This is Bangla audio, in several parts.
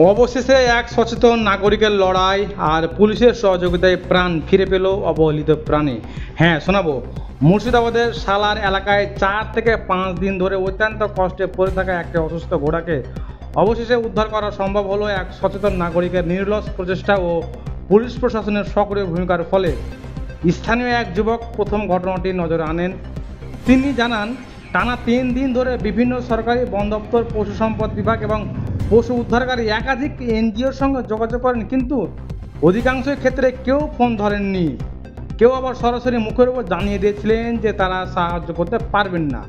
অবশেষে এক সচেতন নাগরিকের লড়াই আর পুলিশের সহযোগিতায় প্রাণ ফিরে পেল অবহেলিত প্রাণে। হ্যাঁ, শোনাবো। মুর্শিদাবাদের সালার এলাকায় 4 থেকে 5 দিন ধরে অত্যন্ত কষ্টে পড়ে থাকা একটা অসুস্থ ঘোড়াকে অবশেষে উদ্ধার করা সম্ভব হলো এক সচেতন নাগরিকের নির্লস প্রচেষ্টা ও পুলিশ প্রশাসনের সক্রিয় ভূমিকার ফলে। স্থানীয় এক যুবক প্রথম ঘটনাটি নজরে আনেন। তিনি জানান, টানা 3 দিন ধরে বিভিন্ন সরকারি বন দপ্তর, পশু সম্পদ বিভাগ এবং পশু উদ্ধারকারী একাধিক এনজিওর সঙ্গে যোগাযোগ করেন, কিন্তু অধিকাংশ ক্ষেত্রে কেউ ফোন ধরেননি। কেউ আবার সরাসরি মুখের উপর জানিয়ে দিয়েছিলেন যে তারা সাহায্য করতে পারবেন না।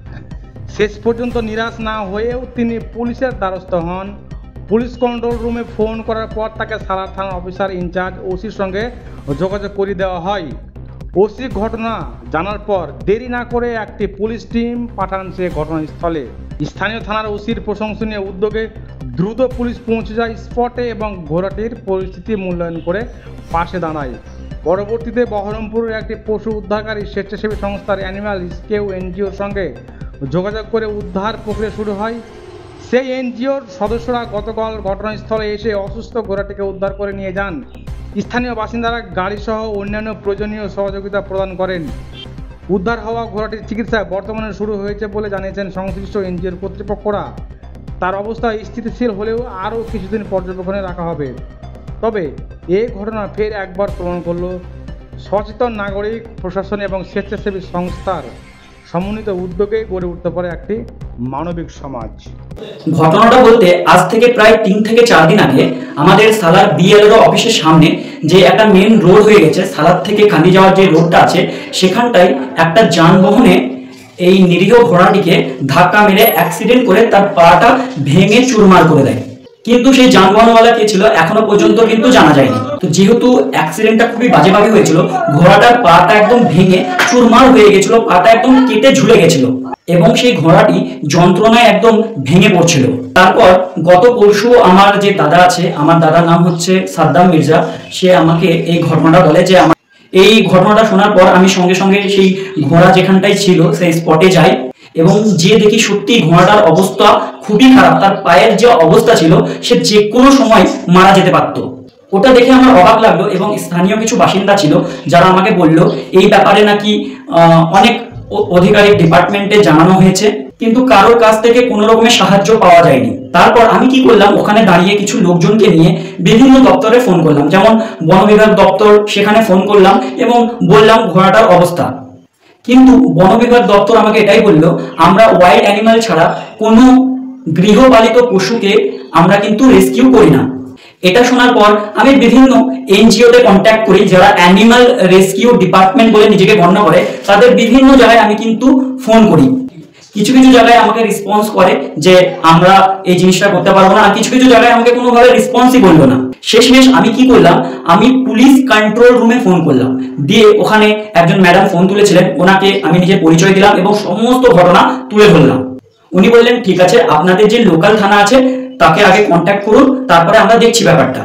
শেষ পর্যন্ত নিরাশ না হয়েও তিনি পুলিশের দ্বারস্থ হন। পুলিশ কন্ট্রোল রুমে ফোন করার পর তাকে সালার থানার অফিসার ইনচার্জ ওসির সঙ্গে যোগাযোগ করিয়ে দেওয়া হয়। ওসি ঘটনা জানার পর দেরি না করে একটি পুলিশ টিম পাঠান সে ঘটনাস্থলে। স্থানীয় থানার ওসির প্রশংসনীয় উদ্যোগে দ্রুত পুলিশ পৌঁছে যায় স্পটে এবং ঘোড়াটির পরিস্থিতি মূল্যায়ন করে পাশে দাঁড়ায়। পরবর্তীতে বহরমপুরের একটি পশু উদ্ধারকারী স্বেচ্ছাসেবী সংস্থার অ্যানিম্যাল রেস্কিউ এনজিওর সঙ্গে যোগাযোগ করে উদ্ধার প্রক্রিয়া শুরু হয়। সেই এনজিওর সদস্যরা গতকাল ঘটনাস্থলে এসে অসুস্থ ঘোড়াটিকে উদ্ধার করে নিয়ে যান। স্থানীয় বাসিন্দারা গাড়িসহ অন্যান্য প্রয়োজনীয় সহযোগিতা প্রদান করেন। উদ্ধার হওয়া ঘোড়াটির চিকিৎসা বর্তমানে শুরু হয়েছে বলে জানিয়েছেন সংশ্লিষ্ট এনজিওর কর্তৃপক্ষরা। তার অবস্থা স্থিতিশীল হলেও আরও কিছুদিন পর্যবেক্ষণে রাখা হবে। তবে এই ঘটনা ফের একবার প্রমাণ করল সচেতন নাগরিক, প্রশাসন এবং স্বেচ্ছাসেবী সংস্থার সমন্বিত উদ্যোগে গড়ে উঠতে পারে একটি মানবিক সমাজ। ঘটনাটা বলতে আজ থেকে প্রায় 3 থেকে 4 দিন আগে আমাদের সালার বিএলআরও অফিসের সামনে যে একটা মেন রোড হয়ে গেছে, সালার থেকে কান্দি যাওয়ার যে রোডটা আছে, সেখানটায় একটা যানবাহনে এই নিরীহ ঘোড়াটিকে ধাক্কা মেরে অ্যাক্সিডেন্ট করে তার পাটা ভেঙে চুরমার করে দেয়। কিন্তু সেই যানবাহনওয়ালা কে ছিল এখনো পর্যন্ত কিন্তু জানা যায়নি। তো যেহেতু অ্যাক্সিডেন্টটা খুবই বাজেভাবে হয়েছিল, ঘোড়াটার পাটা একদম ভেঙে চুরমার হয়ে গেছিল, পাটা একদম কেটে ঝুলে গেছিল এবং সেই ঘোড়াটি যন্ত্রণায় একদম ভেঙে পড়ছিল। তারপর গত পরশু আমার যে দাদা আছে, আমার দাদার নাম হচ্ছে সাদ্দাম মির্জা, সে আমাকে এই ঘটনাটা বলে যে এই ঘটনাটা শোনার পর আমি সঙ্গে সঙ্গে সেই ঘোড়া যেখানটায় ছিল সেই স্পটে যাই এবং যে দেখি সত্যি ঘোড়াটার অবস্থা খুবই খারাপ। তার পায়ের যে অবস্থা ছিল, সে যে কোনো সময় মারা যেতে পারত। ওটা দেখে আমার অবাক লাগলো এবং স্থানীয় কিছু বাসিন্দা ছিল যারা আমাকে বলল এই ব্যাপারে নাকি অনেক আধিকারিক ডিপার্টমেন্টে জানানো হয়েছে, কিন্তু কারোর কাছ থেকে কোনো রকমের সাহায্য পাওয়া যায়নি। তারপর আমি কি করলাম, ওখানে দাঁড়িয়ে কিছু লোকজনকে নিয়ে বিভিন্ন দপ্তরে ফোন করলাম, যেমন বন বিভাগ দপ্তর, সেখানে ফোন করলাম এবং বললাম ঘোড়াটার অবস্থা। কিন্তু বন বিভাগ দপ্তর আমাকে এটাই বললো, আমরা ওয়াইল্ড অ্যানিমাল ছাড়া কোনো গৃহপালিত পশুকে আমরা কিন্তু রেস্কিউ করি না। এটা শোনার পর আমি বিভিন্ন এনজিওতে কন্ট্যাক্ট করি যারা অ্যানিমাল রেস্কিউ ডিপার্টমেন্ট বলে নিজেকে গণ্য করে। তাদের বিভিন্ন জায়গায় আমি কিন্তু ফোন করি। কিছু কিছু জায়গায় আমাকে রেসপন্স করে যে আমরা এই জিনিসটা করতে পারবো না, আর কিছু কিছু জায়গায় আমাকে কোনোভাবে রেসপন্সই করলো না। শেষমেশ আমি কি করলাম, আমি পুলিশ কন্ট্রোল রুমে ফোন করলাম, দিয়ে ওখানে একজন ম্যাডাম ফোন তুলেছিলেন, ওনাকে আমি নিজের পরিচয় দিলাম এবং সমস্ত ঘটনা তুলে ধরলাম। উনি বললেন ঠিক আছে, আপনাদের যে লোকাল থানা আছে তাকে আগে কন্ট্যাক্ট করুন, তারপরে আমরা দেখছি ব্যাপারটা।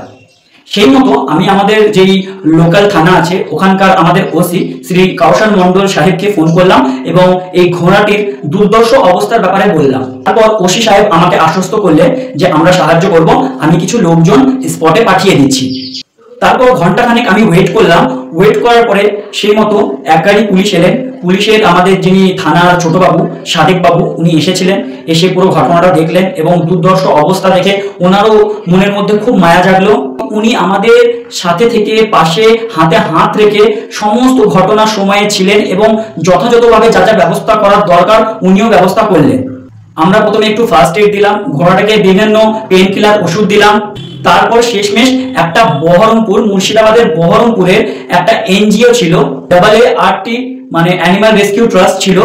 সেই মতো আমি আমাদের যেই লোকাল থানা আছে ওখানকার আমাদের ওসি শ্রী কাউসার মন্ডল সাহেবকে ফোন করলাম এবং এই ঘোড়াটির দুর্দর্শ অবস্থার ব্যাপারে বললাম। তারপর ওসি সাহেব আমাকে আশ্বস্ত করলেন যে আমরা সাহায্য করব, আমি কিছু লোকজন স্পটে পাঠিয়ে দিচ্ছি। তারপর ঘন্টাখানেক আমি ওয়েট করলাম। ওয়েট করার পরে সেই মতো এক গাড়ি পুলিশ এলেন। পুলিশের আমাদের যিনি থানার ছোট বাবু সাদেক বাবু, উনি এসেছিলেন, এসে পুরো ঘটনাটা দেখলেন এবং দুর্দর্শ অবস্থা দেখে ওনারও মনের মধ্যে খুব মায়া জাগলো। উনি আমাদের সাথে থেকে পাশে হাতে হাত রেখে সমস্ত ঘটনার সময়ে ছিলেন এবং যথাযথভাবে যা যা ব্যবস্থা করার দরকার উনিও ব্যবস্থা করলেন। আমরা প্রথমে একটু ফার্স্ট এড দিলাম, ঘোড়াটাকে বিভিন্ন পেন কিলার ওষুধ দিলাম। তারপর শেষমেশ একটা বহরমপুর, মুর্শিদাবাদের বহরমপুরের একটা এনজিও ছিল, AART মানে অ্যানিমাল রেস্কিউ ট্রাস্ট ছিল।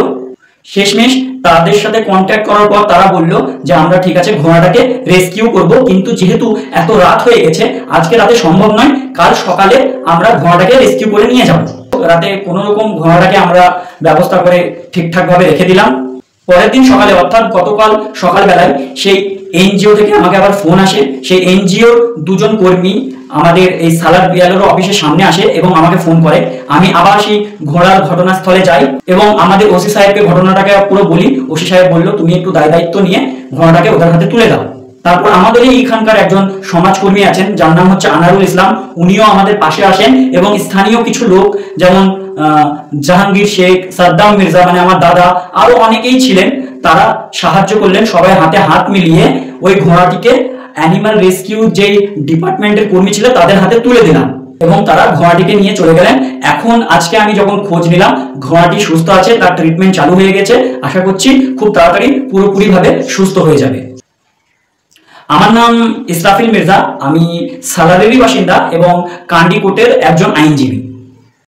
শেষমেশ তাদের সাথে কন্ট্যাক্ট করার পর তারা বলল যে আমরা ঠিক আছে ঘোড়াটাকে রেস্কিউ করব, কিন্তু যেহেতু এত রাত হয়ে গেছে আজকে রাতে সম্ভব নয়, কাল সকালে আমরা ঘোড়াটাকে রেস্কিউ করে নিয়ে যাব। রাতে কোনো রকম ঘোড়াটাকে আমরা ব্যবস্থা করে ঠিকঠাক ভাবে রেখে দিলাম। পরের দিন সকালে অর্থাৎ গতকাল সকালবেলায় সেই এনজিও থেকে আমাকে আবার ফোন আসে। সেই এনজিওর দুজন কর্মী আমাদের এই সালার বিএলআরও অফিসের সামনে আসে এবং আমাকে ফোন করে। আমি আবার সেই ঘোড়ার ঘটনাস্থলে যাই এবং আমাদের ওসি সাহেবকে ঘটনাটাকে পুরো বলি। ওসি সাহেব বলল তুমি একটু দায়িত্ব নিয়ে ঘোড়াটাকে ওদের হাতে তুলে দাও। তারপর আমাদের এইখানকার একজন সমাজকর্মী আছেন যার নাম হচ্ছে আনারুল ইসলাম, উনিও আমাদের পাশে আসেন এবং স্থানীয় কিছু লোক যেমন জাহাঙ্গীর শেখ, সাদ্দাম মির্জা মানে আমার দাদা, আরো অনেকেই ছিলেন, তারা সাহায্য করলেন। সবাই হাতে হাত মিলিয়ে ওই ঘোড়াটিকে অ্যানিমাল রেস্কিউ যেই ডিপার্টমেন্টের কর্মী ছিল তাদের হাতে তুলে দিলাম এবং তারা ঘোড়াটিকে নিয়ে চলে গেলেন। এখন আজকে আমি যখন খোঁজ নিলাম, ঘোড়াটি সুস্থ আছে, তার ট্রিটমেন্ট চালু হয়ে গেছে, আশা করছি খুব তাড়াতাড়ি পুরোপুরিভাবে সুস্থ হয়ে যাবে। আমার নাম ইসরাফিল মির্জা, আমি সালারেরই বাসিন্দা এবং কান্ডিকোটের একজন আইনজীবী।